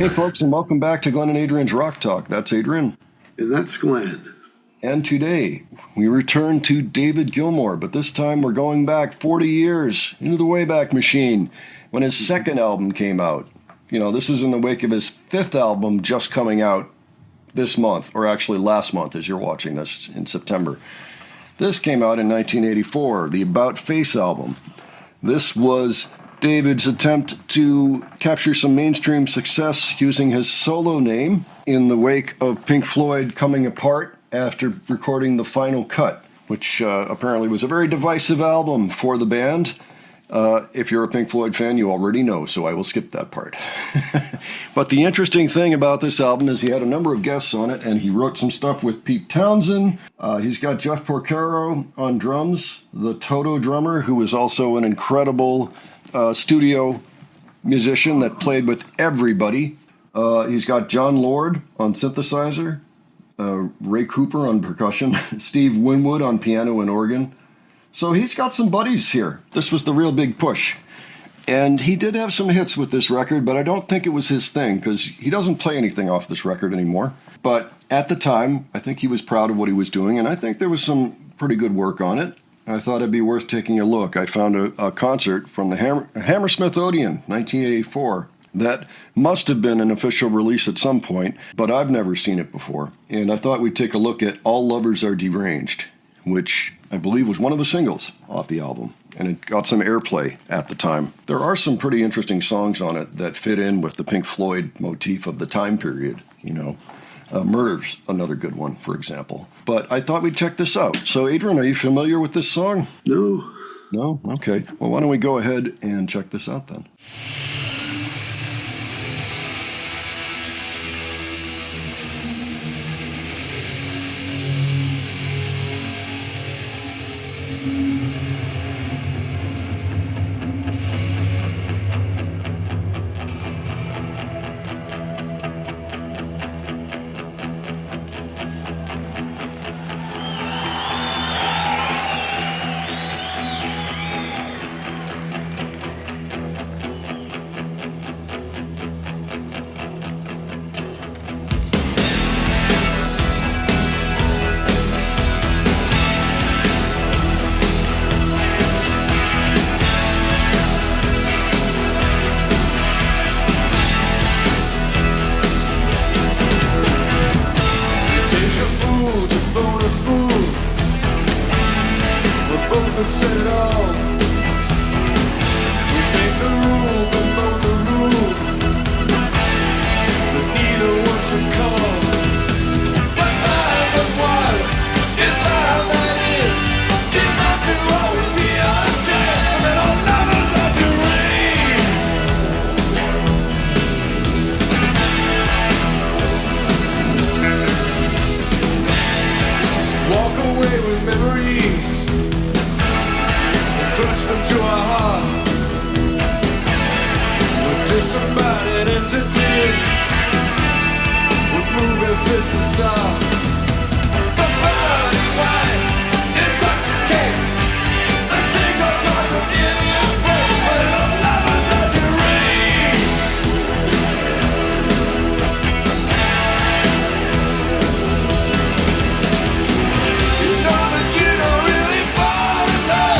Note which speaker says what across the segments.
Speaker 1: Hey, folks, and welcome back to Glenn and Adrian's Rock Talk. That's Adrian.
Speaker 2: And that's Glenn.
Speaker 1: And today, we return to David Gilmour, but this time we're going back 40 years into the Wayback Machine when his second album came out. You know, this is in the wake of his fifth album just coming out this month, or actually last month as you're watching this in September. This came out in 1984, the About Face album. This was David's attempt to capture some mainstream success using his solo name in the wake of Pink Floyd coming apart after recording The Final Cut, which apparently was a very divisive album for the band. If you're a Pink Floyd fan, you already know, so I will skip that part. But the interesting thing about this album is he had a number of guests on it, and he wrote some stuff with Pete Townsend. He's got Jeff Porcaro on drums, the Toto drummer, who was also an incredible studio musician that played with everybody. He's got John Lord on synthesizer, Ray Cooper on percussion, Steve Winwood on piano and organ. So he's got some buddies here. This was the real big push. And he did have some hits with this record, but I don't think it was his thing because he doesn't play anything off this record anymore. But at the time, I think he was proud of what he was doing, and I think there was some pretty good work on it. I thought it'd be worth taking a look. I found a concert from the Hammersmith Odeon, 1984. That must have been an official release at some point, but I've never seen it before. And I thought we'd take a look at All Lovers Are Deranged, which I believe was one of the singles off the album, and it got some airplay at the time. There are some pretty interesting songs on it that fit in with the Pink Floyd motif of the time period, you know. Murder's another good one, for example. But I thought we'd check this out. So, Adrian, are you familiar with this song?
Speaker 2: No.
Speaker 1: No? Okay. Well, why don't we go ahead and check this out then?
Speaker 3: Said it all. We make the rule and know the rule, but neither one should call. But life that was is life that is. Did not to always be unchecked, and all lovers are deranged. Walk away with memories, clutch them to our hearts. We're disembodied entity with moving fits and starts. From burning wine intoxicates and takes our parts of Indian folk, but our lovers are deranged. You know that you don't really fall in love.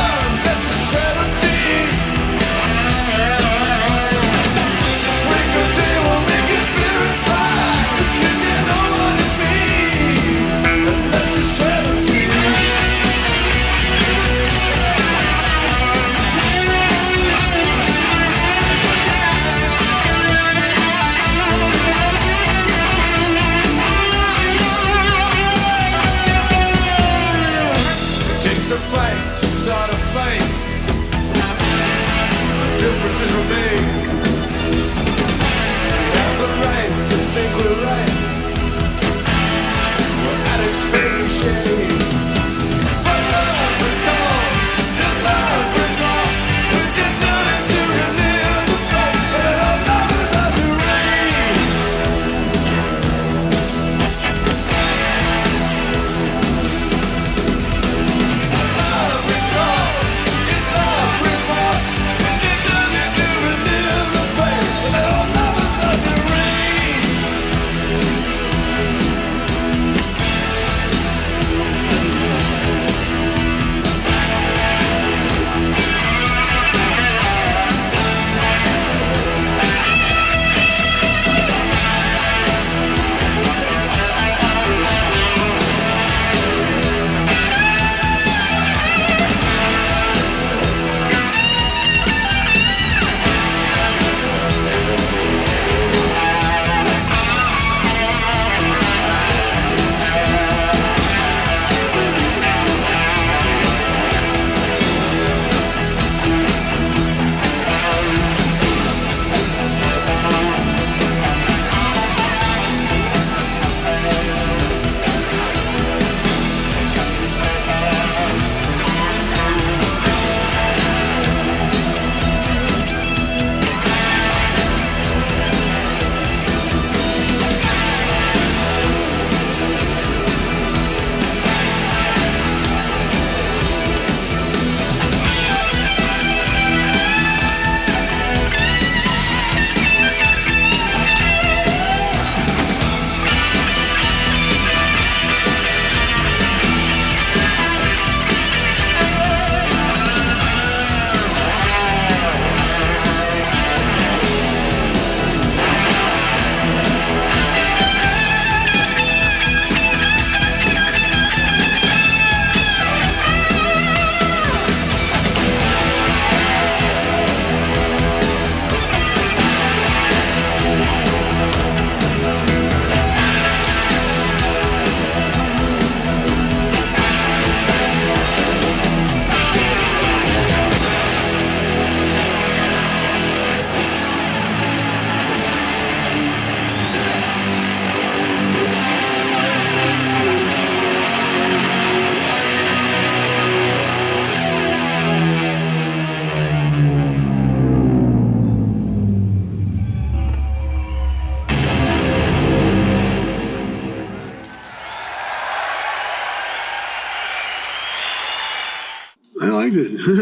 Speaker 3: A fight to start a fight. Differences remain. We have the right to think we're right. We're addicts fading shade. But love we call is love we more. We can turn it to relive the fight, but our lovers are deranged. Love we call is love we more. We can turn it to relive.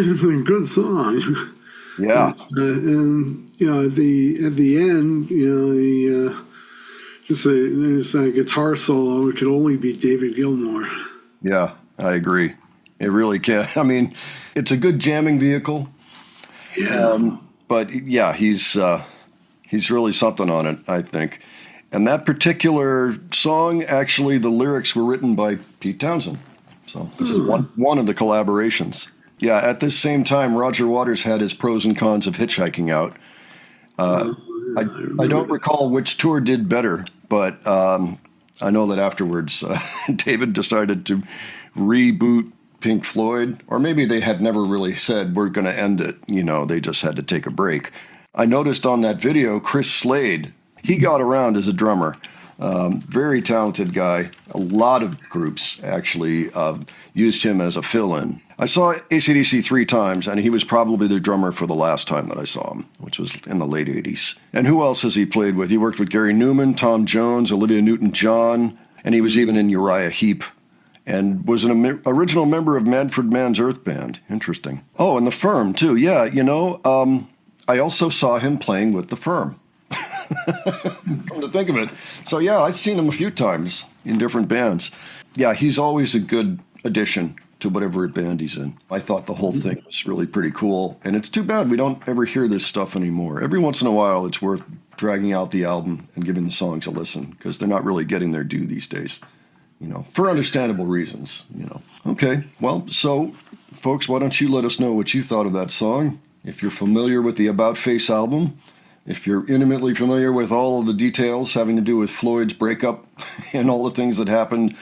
Speaker 2: it's a good song.
Speaker 1: Yeah.
Speaker 2: And at the end, there's that guitar solo. It could only be David Gilmour.
Speaker 1: Yeah, I agree. It really can. I mean, it's a good jamming vehicle.
Speaker 2: Yeah.
Speaker 1: But yeah, he's really something on it, I think. And that particular song, actually, the lyrics were written by Pete Townsend. So this is one of the collaborations. Yeah, at this same time, Roger Waters had his Pros and Cons of Hitchhiking out. I don't recall which tour did better, but I know that afterwards, David decided to reboot Pink Floyd, or maybe they had never really said, we're going to end it. They just had to take a break. I noticed on that video, Chris Slade, he got around as a drummer. Very talented guy. A lot of groups actually used him as a fill-in. I saw AC/DC 3 times, and he was probably the drummer for the last time that I saw him, which was in the late 80s. And who else has he played with? He worked with Gary Newman, Tom Jones, Olivia Newton-John, and he was even in Uriah Heep, and was an original member of Manfred Mann's Earth Band. Interesting. Oh, and The Firm, too. Yeah, I also saw him playing with The Firm. Come to think of it. So yeah, I've seen him a few times in different bands. Yeah, he's always a good addition to whatever band he's in. I thought the whole thing was really pretty cool, and it's too bad we don't ever hear this stuff anymore. Every once in a while, it's worth dragging out the album and giving the songs a listen, because they're not really getting their due these days, for understandable reasons, Okay, well, so, folks, why don't you let us know what you thought of that song? If you're familiar with the About Face album, if you're intimately familiar with all of the details having to do with Floyd's breakup and all the things that happened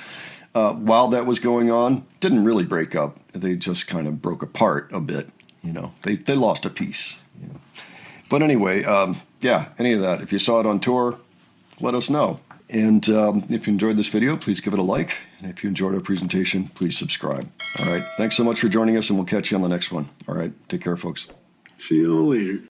Speaker 1: while that was going on, didn't really break up. They just kind of broke apart a bit. They lost a piece. But anyway, any of that. If you saw it on tour, let us know. And if you enjoyed this video, please give it a like. And if you enjoyed our presentation, please subscribe. All right. Thanks so much for joining us, and we'll catch you on the next one. All right. Take care, folks.
Speaker 2: See you all later.